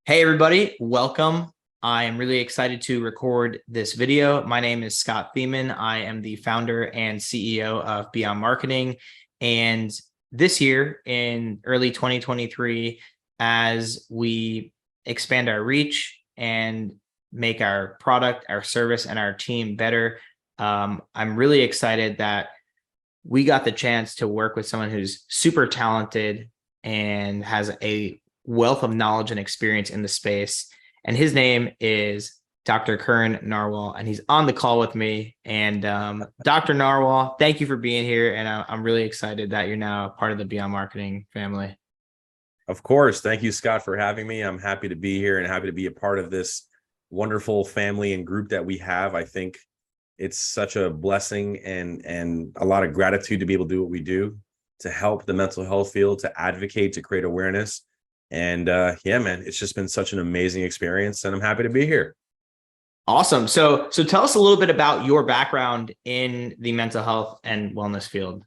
Hey everybody, welcome. I am really excited to record this video. My name is Scott Thiemann. I am the founder and CEO of Beyond Marketing. And this year in early 2023, as we expand our reach and make our product, our service, and our team better, I'm really excited that we got the chance to work with someone who's super talented and has a wealth of knowledge and experience in the space. And his name is Dr. Karan Narwal, and he's on the call with me. And Dr. Narwal, thank you for being here. And I'm really excited that you're now part of the Beyond Marketing family. Of course. Thank you, Scott, for having me. I'm happy to be here and happy to be a part of this wonderful family and group that we have. I think it's such a blessing and a lot of gratitude to be able to do what we do, to help the mental health field, to advocate, to create awareness. And yeah, man, it's just been such an amazing experience, and I'm happy to be here. Awesome. So tell us a little bit about your background in the mental health and wellness field.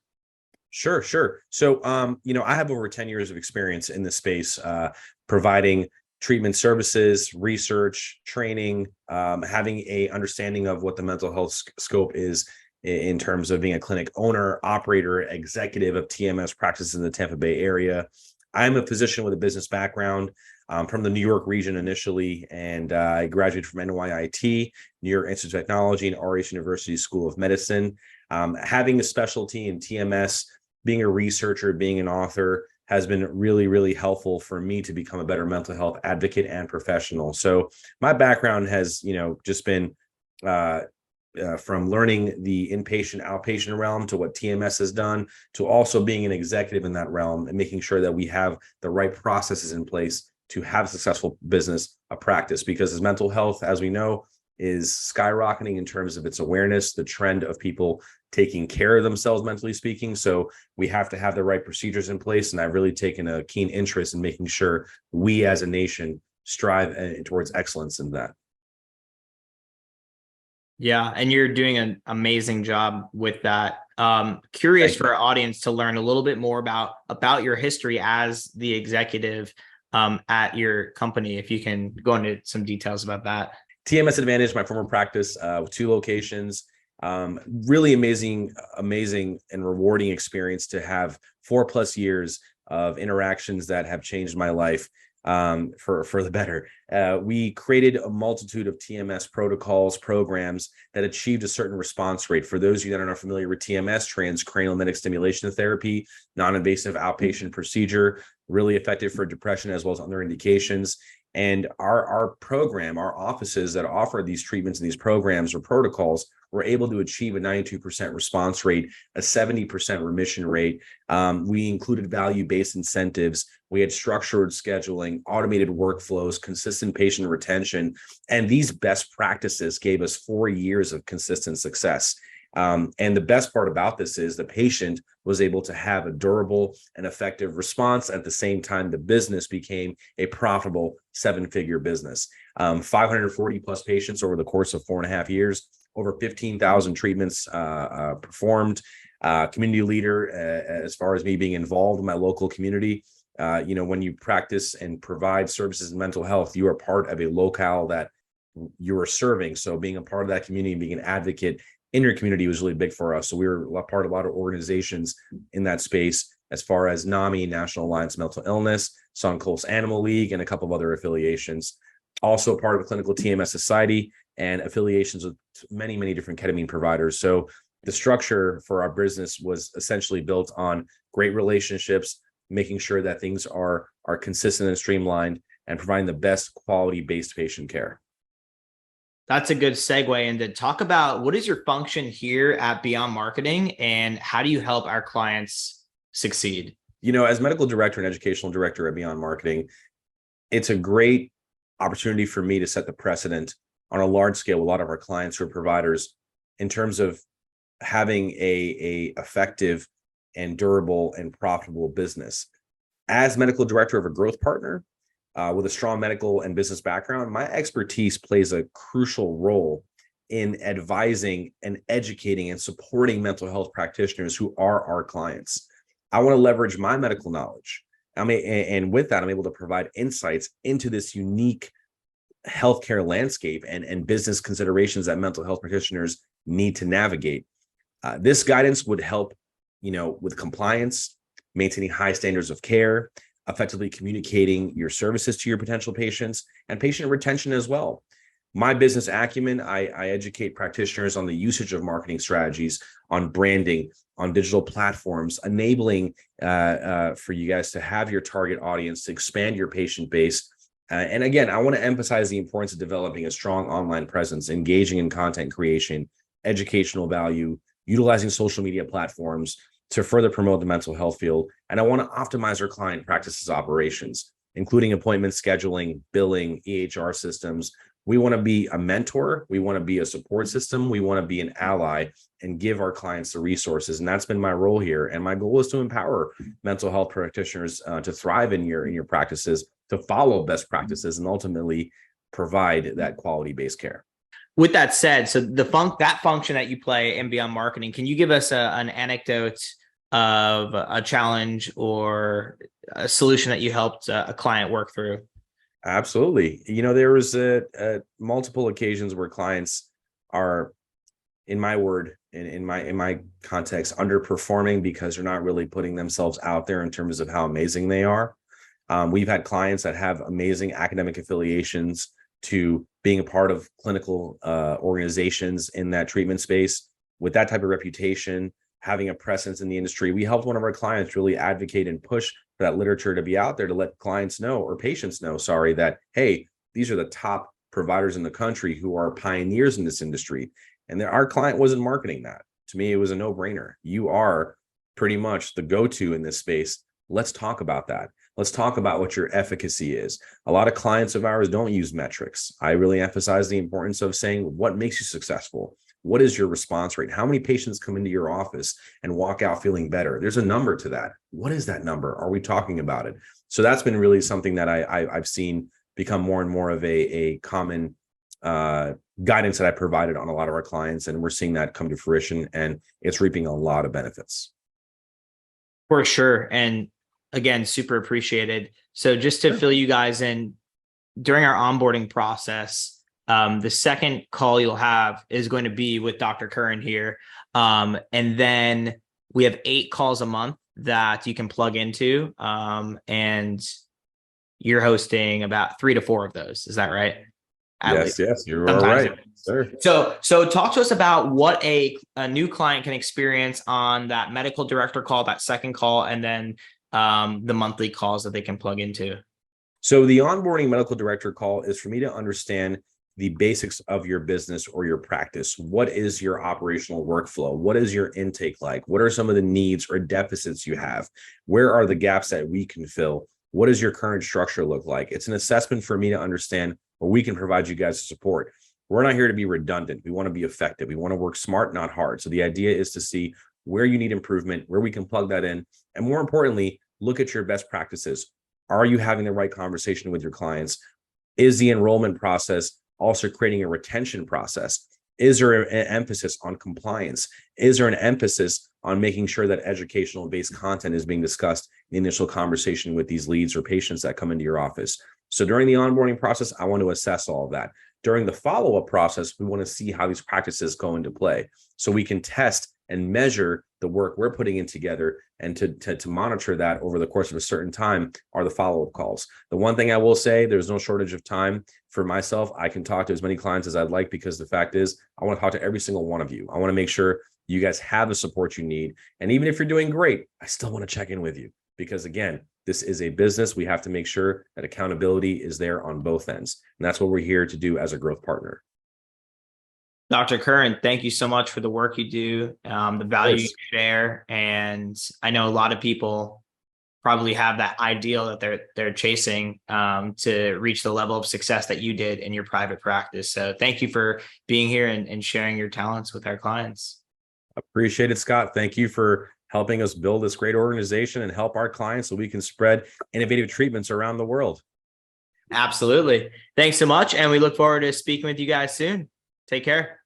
Sure. So, I have over 10 years of experience in this space, providing treatment services, research, training, having a understanding of what the mental health scope is in terms of being a clinic owner, operator, executive of TMS practices in the Tampa Bay area. I'm a physician with a business background from the New York region initially, and I graduated from NYIT, New York Institute of Technology, and RH University School of Medicine. Having a specialty in TMS, being a researcher, being an author has been really, really helpful for me to become a better mental health advocate and professional. So my background has, just been from learning the inpatient, outpatient realm to what TMS has done, to also being an executive in that realm and making sure that we have the right processes in place to have a successful business, a practice, because as mental health, as we know, is skyrocketing in terms of its awareness, the trend of people taking care of themselves, mentally speaking. So we have to have the right procedures in place. And I've really taken a keen interest in making sure we as a nation strive towards excellence in that. Yeah, and you're doing an amazing job with that. Curious for our audience to learn a little bit more about your history as the executive at your company, if you can go into some details about that. TMS Advantage, my former practice, with 2 locations. Really amazing and rewarding experience to have 4+ years of interactions that have changed my life for the better. We created a multitude of TMS protocols, programs that achieved a certain response rate. For those of you that are not familiar with TMS, transcranial magnetic stimulation therapy, non-invasive outpatient procedure, really effective for depression as well as other indications. And our program, our offices that offer these treatments and these programs or protocols were able to achieve a 92% response rate, a 70% remission rate. We included value-based incentives. We had structured scheduling, automated workflows, consistent patient retention. And these best practices gave us 4 years of consistent success. And the best part about this is the patient was able to have a durable and effective response. At the same time, the business became a profitable 7-figure business. 540+ patients over the course of 4.5 years, over 15,000 treatments performed. Community leader as far as me being involved in my local community. When you practice and provide services in mental health, you are part of a locale that you are serving. So being a part of that community and being an advocate in your community was really big for us. So we were part of a lot of organizations in that space, as far as NAMI, National Alliance of Mental Illness, Suncoast Animal League, and a couple of other affiliations. Also part of a clinical TMS society and affiliations with many, many different ketamine providers. So the structure for our business was essentially built on great relationships, making sure that things are consistent and streamlined, and providing the best quality-based patient care. That's a good segue into talk about what is your function here at Beyond Marketing and how do you help our clients succeed? As medical director and educational director at Beyond Marketing, it's a great opportunity for me to set the precedent on a large scale with a lot of our clients who are providers in terms of having a effective and durable and profitable business. As medical director of a growth partner, with a strong medical and business background, my expertise plays a crucial role in advising and educating and supporting mental health practitioners who are our clients. I want to leverage my medical knowledge And with that, I'm able to provide insights into this unique healthcare landscape and business considerations that mental health practitioners need to navigate. This guidance would help, with compliance, maintaining high standards of care, effectively communicating your services to your potential patients, and patient retention as well. My business acumen, I educate practitioners on the usage of marketing strategies, on branding, on digital platforms, enabling for you guys to have your target audience, to expand your patient base. And again, I want to emphasize the importance of developing a strong online presence, engaging in content creation, educational value, utilizing social media platforms to further promote the mental health field. And I want to optimize our client practices operations, including appointment scheduling, billing, EHR systems. We want to be a mentor. We want to be a support system. We want to be an ally and give our clients the resources. And that's been my role here. And my goal is to empower mental health practitioners to thrive in your practices, to follow best practices, and ultimately provide that quality-based care. With that said, so that function that you play in Beyond Marketing, can you give us an anecdote of a challenge or a solution that you helped a client work through? Absolutely. There was multiple occasions where clients are, in my context, underperforming because they're not really putting themselves out there in terms of how amazing they are. We've had clients that have amazing academic affiliations to being a part of clinical organizations in that treatment space. With that type of reputation, having a presence in the industry, we helped one of our clients really advocate and push for that literature to be out there to let clients know, or patients know, that, hey, these are the top providers in the country who are pioneers in this industry. And our client wasn't marketing that. To me, it was a no-brainer. You are pretty much the go-to in this space. Let's talk about that. Let's talk about what your efficacy is. A lot of clients of ours don't use metrics. I really emphasize the importance of saying, what makes you successful? What is your response rate? How many patients come into your office and walk out feeling better? There's a number to that. What is that number? Are we talking about it? So that's been really something that I've seen become more and more of a common guidance that I provided on a lot of our clients. And we're seeing that come to fruition, and it's reaping a lot of benefits. For sure. And again, super appreciated. So just to fill you guys in, during our onboarding process, the second call you'll have is going to be with Dr. Karan here. And then we have 8 calls a month that you can plug into. And you're hosting about 3 to 4 of those. Is that right? Yes, you're all right, sir. So talk to us about what a new client can experience on that medical director call, that second call, and then the monthly calls that they can plug into. So the onboarding medical director call is for me to understand the basics of your business or your practice. What is your operational workflow? What is your intake like? What are some of the needs or deficits you have? Where are the gaps that we can fill? What does your current structure look like? It's an assessment for me to understand where we can provide you guys support. We're not here to be redundant. We want to be effective. We want to work smart, not hard. So the idea is to see where you need improvement, where we can plug that in. And more importantly, look at your best practices. Are you having the right conversation with your clients? Is the enrollment process also creating a retention process? Is there an emphasis on compliance? Is there an emphasis on making sure that educational based content is being discussed in the initial conversation with these leads or patients that come into your office? So during the onboarding process, I want to assess all of that. During the follow-up process, we want to see how these practices go into play so we can test and measure the work we're putting in together, and to monitor that over the course of a certain time are the follow-up calls. The one thing I will say, there's no shortage of time for myself. I can talk to as many clients as I'd like, because the fact is I want to talk to every single one of you. I want to make sure you guys have the support you need. And even if you're doing great, I still want to check in with you, because again, this is a business. We have to make sure that accountability is there on both ends. And that's what we're here to do as a growth partner. Dr. Karan, thank you so much for the work you do, the value you share. And I know a lot of people probably have that ideal that they're chasing to reach the level of success that you did in your private practice. So thank you for being here and sharing your talents with our clients. Appreciate it, Scott. Thank you for helping us build this great organization and help our clients so we can spread innovative treatments around the world. Absolutely. Thanks so much. And we look forward to speaking with you guys soon. Take care.